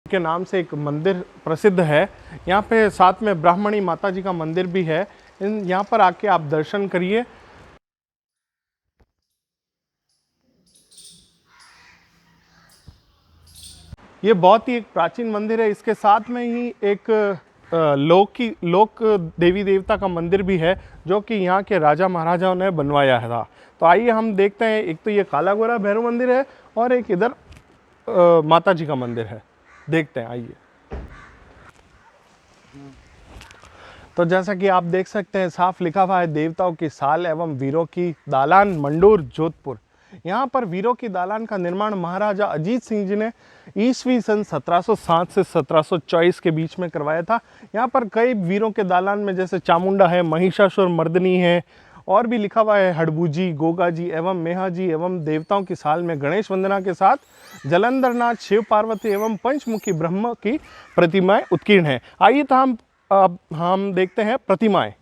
के नाम से एक मंदिर प्रसिद्ध है। यहाँ पे साथ में ब्राह्मणी माता जी का मंदिर भी है। यहाँ पर आके आप दर्शन करिए। ये बहुत ही एक प्राचीन मंदिर है। इसके साथ में ही एक लोक देवी देवता का मंदिर भी है जो कि यहाँ के राजा महाराजाओं ने बनवाया था। तो आइए हम देखते हैं। एक तो ये काला गोरा भैरव मंदिर है और एक इधर माता जी का मंदिर है। देखते हैं, आइए। तो जैसा कि आप देख सकते हैं, साफ लिखा हुआ है देवताओं की साल एवं वीरों की दालान, मंडूर, जोधपुर। यहाँ पर वीरों की दालान का निर्माण महाराजा अजीत सिंह जी ने ईस्वी सन 1707 से 1724 के बीच में करवाया था। यहाँ पर कई वीरों के दालान में जैसे चामुंडा है, महिषासुर मर्दनी है, और भी लिखा हुआ है हड़बूजी, गोगा जी एवं मेहा जी एवं देवताओं की साल में गणेश वंदना के साथ जलंधर नाथ, शिव पार्वती एवं पंचमुखी ब्रह्म की प्रतिमाएं उत्कीर्ण है। आइए तो हम देखते हैं प्रतिमाएं।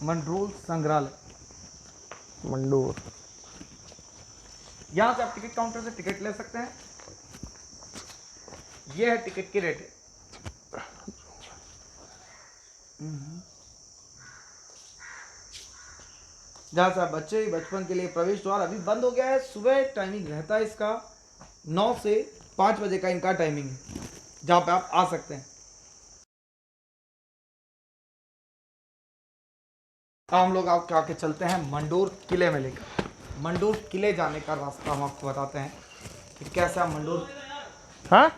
मंडूर संग्रहालय, मंडूर। यहाँ से आप टिकट काउंटर से टिकट ले सकते हैं। ये है टिकट की रेट। जहाँ से आप बचपन के लिए प्रवेश द्वार अभी बंद हो गया है। सुबह टाइमिंग रहता है इसका 9 से 5 बजे का इनका टाइमिंग है, जहाँ पे आप आ सकते हैं। हम लोग आपके आके चलते हैं मंडूर किले में लेकर। मंडूर किले जाने का रास्ता हम आपको बताते हैं कि कैसे आप मंडूर। हाँ,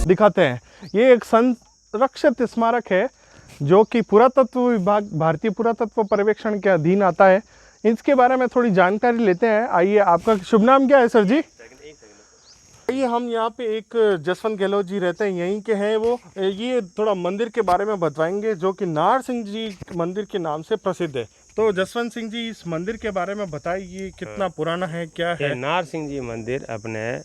दिखाते हैं। ये एक संरक्षित स्मारक है जो कि पुरातत्व विभाग, भारतीय पुरातत्व पर्यवेक्षण के अधीन आता है। इसके बारे में थोड़ी जानकारी लेते हैं। आइए, आपका शुभ नाम क्या है सर जी? आइए, हम यहाँ पे एक जसवंत गहलोत जी रहते हैं, यहीं के हैं वो। ये थोड़ा मंदिर के बारे में बताएंगे जो कि नार सिंह जी मंदिर के नाम से प्रसिद्ध है। तो जसवंत सिंह जी, इस मंदिर के बारे में बताइए, कितना पुराना है, क्या है? नार सिंह जी मंदिर अपने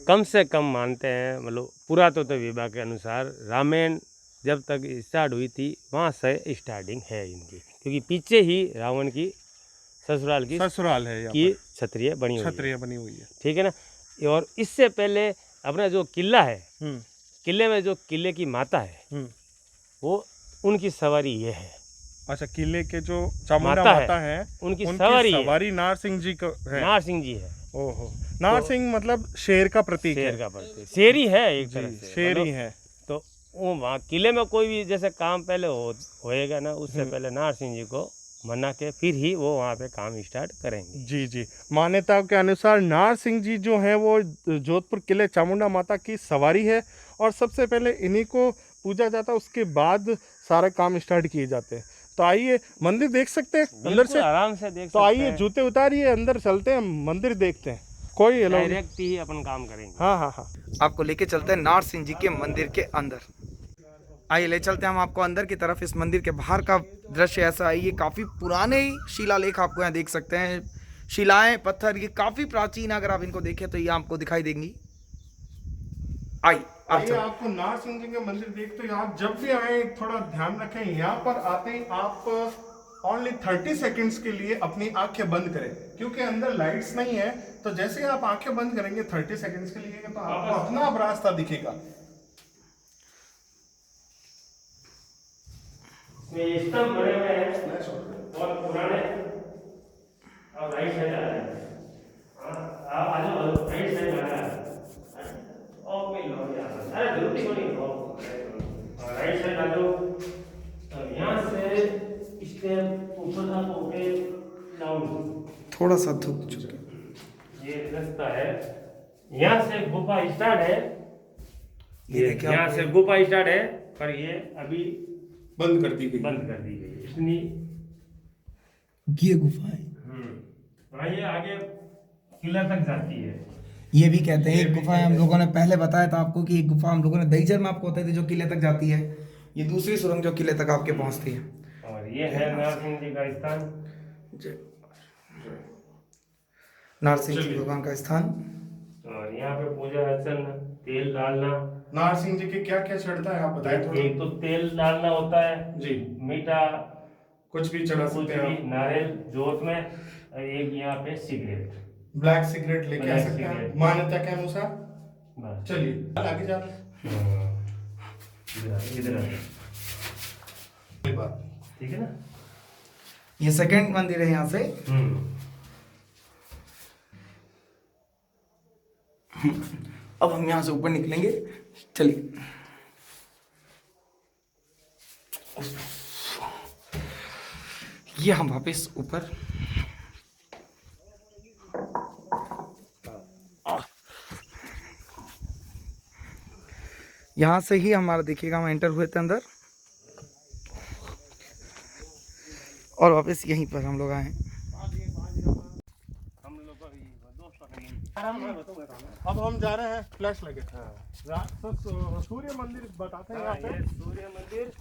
कम से कम मानते हैं, मतलब पुरातत्व विभाग के अनुसार रामायण जब तक स्टार्ट हुई थी वहाँ से स्टार्टिंग है इनकी, क्योंकि पीछे ही रावण की ससुराल है की छतरिया बनी हुई है। ठीक है ना। और इससे पहले अपना जो किला है, किले में जो किले की माता है वो उनकी सवारी ये है। अच्छा, किले के जो चामुंडा माता है उनकी सवारी नार सिंह जी का है। नार सिंह जी है। ओहो, नार सिंह मतलब शेर का प्रतीक है। शेर ही है, एक तरह से शेर ही है। तो वो वहाँ किले में कोई भी जैसे काम पहले होएगा ना, उससे पहले नार सिंह जी को मना के फिर ही वो वहाँ पे काम स्टार्ट करेंगे। जी जी। मान्यताओं के अनुसार नार सिंह जी जो हैं वो जोधपुर किले चामुंडा माता की सवारी है और सबसे पहले इन्हीं को पूजा जाता है, उसके बाद सारे काम स्टार्ट किए जाते हैं। तो आइए, मंदिर देख सकते हैं अंदर से, आराम से देख सकते हैं। तो आइए, जूते उतारिए, अंदर चलते हैं, मंदिर देखते हैं। कोई अलाउ नहीं। डायरेक्ट ही अपन काम करेंगे। हाँ हाँ हाँ। आपको लेके चलते हैं नारसिंह सिंह जी के मंदिर के अंदर। आइए ले चलते हैं हम आपको अंदर की तरफ। इस मंदिर के बाहर का दृश्य ऐसा है, ये काफ़ी पुराने शिलालेख आपको यहाँ देख सकते हैं। शिलाएं, पत्थर, ये काफ़ी प्राचीन, अगर आप इनको देखें तो ये आपको दिखाई देंगी। आइए आप आइए, आपको नारसिंह जी के मंदिर देखते हो, आप जब भी आए थोड़ा ध्यान रखें, यहाँ पर आते ही आप ओनली 30 सेकंड्स के लिए अपनी आंखें बंद करें, क्योंकि अंदर लाइट्स नहीं है। तो जैसे ही आप आंखें बंद करेंगे 30 सेकंड्स के लिए, तो आपको अपना अब रास्ता दिखेगा। ये स्तंभ बने हुए हैं और पुराने। अब राइट साइड आ रहे हैं, आप आ जाओ, राइट साइड आ रहा है। और कोई लो यार, अरे जरूरी नहीं हो, और राइट साइड आ जाओ। अब यहाँ से स्टेप ऊपर तक होके डाउन, थोड़ा सा धूप चुके। ये रास्ता है। यहाँ से गुफा स्टार्ट है, ये देखिए यहाँ से गुफा स्टार्ट है, पर ये अभी बंद कर दी गई। बंद कर दी गई इतनी। ये गुफा है, हाँ, ये आगे किला तक जाती है। ये भी कहते हैं एक गुफा है। हम लोगों ने पहले बताया था आपको कि एक गुफा हम लोगों ने दहीजर में आपको बताई थी, जो किले तक जाती है। ये दूसरी सुरंग जो किले तक आपके पहुंचती है। और ये है नारसिंह जी का स्थान। नारसिंह जी भगवान का स्थान। और यहाँ पे पूजा अर्चना, तेल डालना। नारसिंह जी के क्या क्या चढ़ता है आप बताएं थोड़ा। एक तो तेल डालना होता है जी, मीठा, कुछ भी चढ़ा कुछ सकते हैं भी आप। नारियल जोत में, और एक यहाँ पे सिगरेट, ब्लैक सिगरेट लेके आ ब्लैक सकते हैं सिगरेट। मान्यता के अनुसार। बस। चलिए आगे जा रहे हैं। इधर कोई बात ठीक है ना। ये सेकंड मंदिर है यहाँ से। अब हम यहाँ से ऊपर निकलेंगे, चलिए। ये हम वापस ऊपर। यहाँ से ही हमारा देखिएगा, हम एंटर हुए थे अंदर और वापस यहीं पर हम लोग आए हैं। अब हम जा रहे हैं फ्लैश लगे। तो सूर्य मंदिर बताते हैं यहाँ पे। ये सूर्य मंदिर,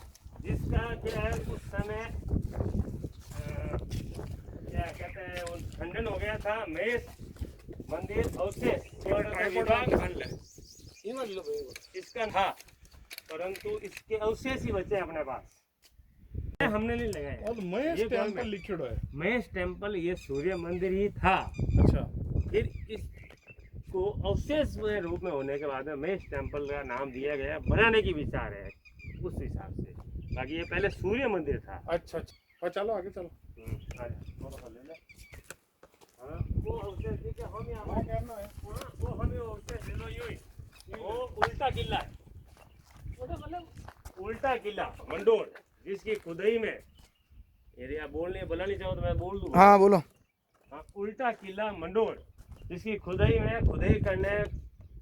जिसका क्या है उस समय क्या कहते हैं, वो खंडन हो गया था। मेष मंदिर अवशेष विभाग इसका था, परंतु इसके अवशेष ही बचे अपने पास, हमने नहीं लगाए। और महेश ये टेम्पल लिखित है। महेश टेम्पल ये सूर्य मंदिर ही था। अच्छा, फिर इसको अवशेष में रूप में होने के बाद में महेश टेम्पल का नाम दिया गया, बनाने की विचार है उस हिसाब से। बाकी ये पहले सूर्य मंदिर था। अच्छा अच्छा, चलो आगे चलो। वो अवशेष ठीक है, हम यहाँ वो हमें अवशेष ले लो। यूं ही वो उल्टा किला है, मतलब उल्टा किला मंडोर, जिसकी खुदाई में, यदि आप बोलने बोला नहीं चाहो तो मैं बोल दूँ। हाँ बोलो। हाँ, उल्टा किला मंडोर, जिसकी खुदाई में, खुदाई करने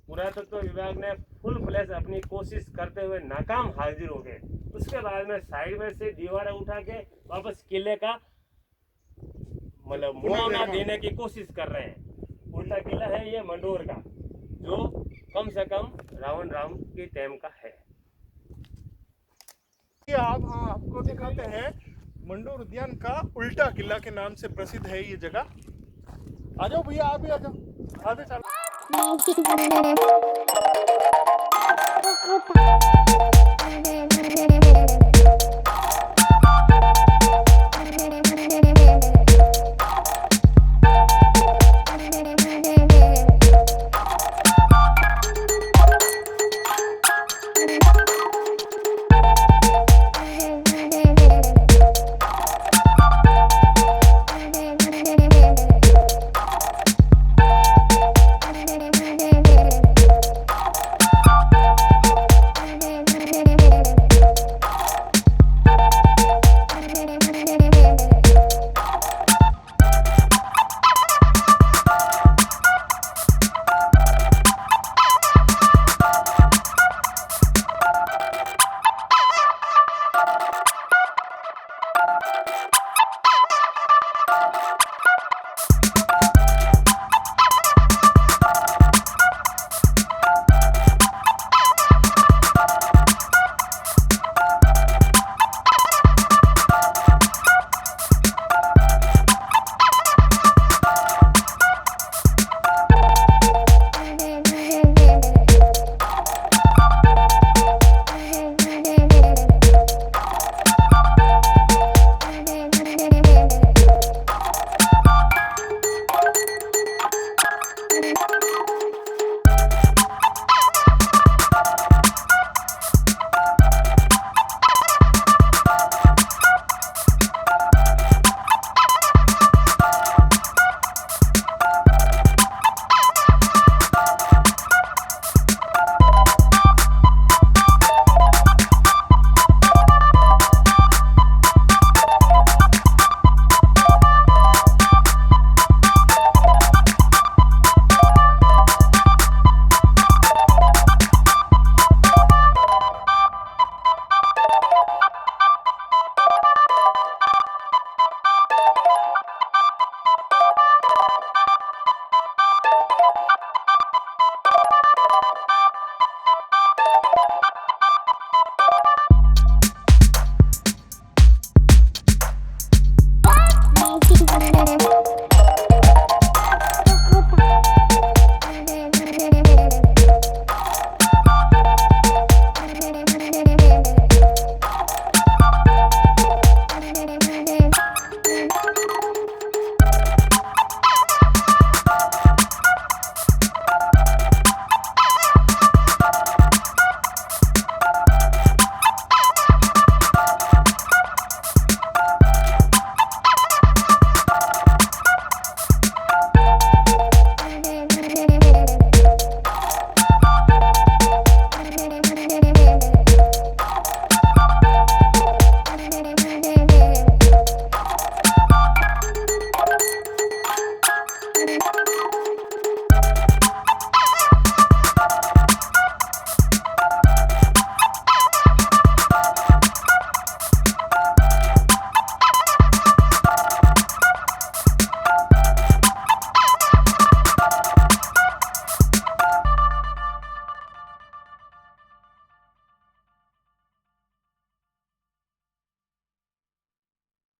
पुरातत्व विभाग ने फुल फ्लैश अपनी कोशिश करते हुए नाकाम हाजिर हो गए। उसके बाद में साइड में से दीवारें उठा के वापस किले का मतलब मुआवजा देने की कोशिश कर रहे हैं। उल्टा किला है ये मंडोर का, जो कम से कम रावण राम के टाइम का है। ये आप आपको दिखाते हैं मंडोर उद्यान का उल्टा किला के नाम से प्रसिद्ध है ये जगह। आ जाओ भैया, आप भी आ जाओ, आगे चलो।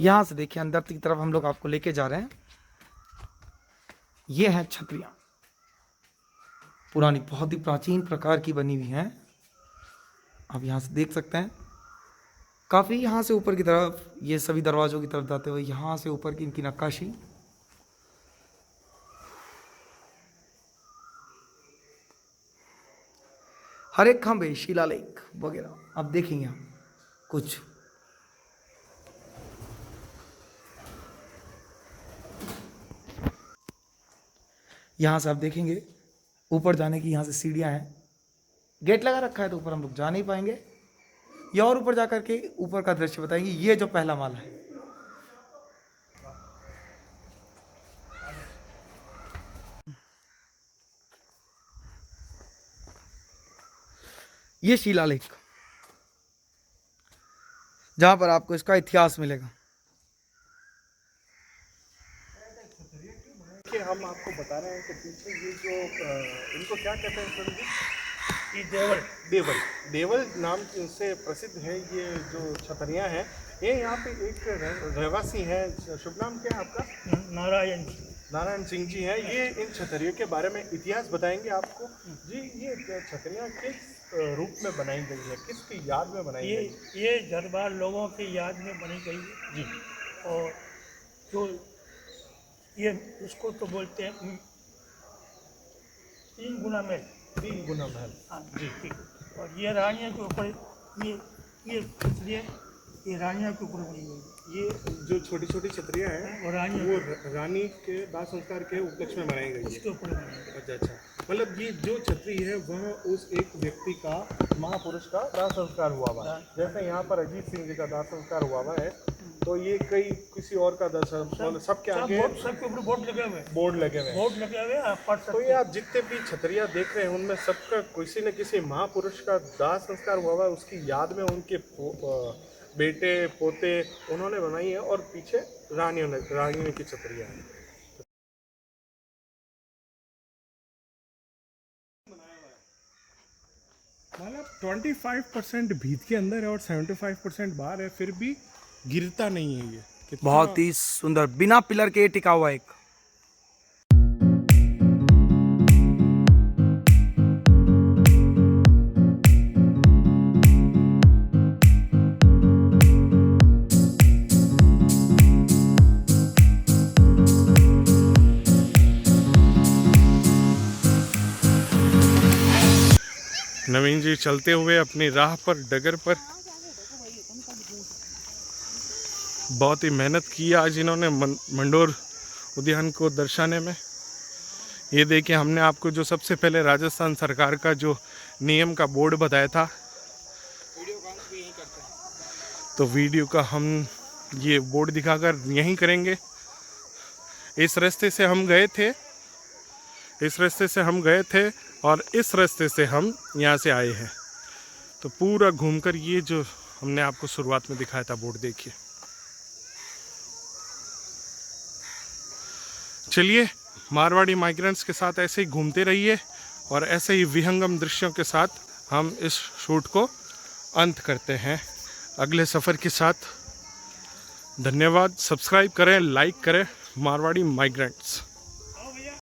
यहाँ से देखिए अंदर की तरफ हम लोग आपको लेके जा रहे हैं। ये है छतरियाँ, पुरानी बहुत ही प्राचीन प्रकार की बनी हुई हैं। आप यहाँ से देख सकते हैं काफ़ी यहाँ से ऊपर की तरफ, ये सभी दरवाज़ों की तरफ जाते हुए यहाँ से ऊपर की इनकी नक्काशी। हर एक खंभे शिलालेख वगैरह आप देखेंगे यहाँ कुछ। यहाँ से आप देखेंगे ऊपर जाने की यहाँ से सीढ़ियाँ हैं, गेट लगा रखा है तो ऊपर हम लोग जा नहीं पाएंगे। या और ऊपर जाकर के ऊपर का दृश्य बताएंगे। ये जो पहला माला है, ये शिलालेख जहां पर आपको इसका इतिहास मिलेगा। हम आपको बता रहे हैं कि पीछे ये जो इनको क्या कहते हैं सर जी? ये देवल देवल, देवल नाम से प्रसिद्ध है ये जो छतरियाँ हैं। ये यहाँ पे एक रहवासी हैं, शुभ नाम क्या है आपका? नारायण नारायण सिंह जी हैं। ये इन छतरियों के बारे में इतिहास बताएंगे आपको जी। ये छतरियाँ किस रूप में बनाई गई है, किसकी याद में बनाई गई? ये दरबार लोगों की याद में बनी गई है जी। और जो ये इसको तो बोलते हैं 3 गुना महल। 3 गुना महल। हाँ जी, ठीक। और ये रानियों के ऊपर ये इसलिए ये रानियों के ऊपर बनी गई है। ये जो छोटी छोटी छतरियाँ हैं और रानियों वो रानी के दाह संस्कार के उपलक्ष्य में बनाई गई है। उसके ऊपर बनी गई है। अच्छा अच्छा, मतलब ये जो छतरी है वह उस एक व्यक्ति का, महापुरुष का दाह संस्कार हुआ हुआ है। जैसे यहाँ पर अजीत सिंह जी का दाह संस्कार हुआ हुआ है, तो ये कई किसी और का दाह संस्कार, सबके आगे सबके ऊपर बोर्ड लगे हुए हैं। बोर्ड लगे हुए हैं। बोर्ड लगे हुए हैं, आप पढ़ तो सकते ये आप जितने भी छतरियाँ देख रहे हैं उनमें सबका किसी न किसी महापुरुष का दाह संस्कार हुआ हुआ है, उसकी याद में उनके बेटे पोते उन्होंने बनाई है। और पीछे रानियों की छतरियाँ हैं। मतलब 25% भीत के अंदर है और 75% बाहर है, फिर भी गिरता नहीं है ये। बहुत ही सुंदर, बिना पिलर के टिका हुआ एक। नवीन जी चलते हुए अपनी राह पर, डगर पर बहुत ही मेहनत की आज इन्होंने मंडोर उद्यान को दर्शाने में। ये देखिए, हमने आपको जो सबसे पहले राजस्थान सरकार का जो नियम का बोर्ड बताया था, तो वीडियो का हम ये बोर्ड दिखाकर यहीं करेंगे। इस रास्ते से हम गए थे, इस रास्ते से हम गए थे और इस रास्ते से हम यहाँ से आए हैं। तो पूरा घूमकर ये जो हमने आपको शुरुआत में दिखाया था बोर्ड देखिए। चलिए, मारवाड़ी माइग्रेंट्स के साथ ऐसे ही घूमते रहिए और ऐसे ही विहंगम दृश्यों के साथ हम इस शूट को अंत करते हैं। अगले सफ़र के साथ धन्यवाद। सब्सक्राइब करें, लाइक करें मारवाड़ी माइग्रेंट्स।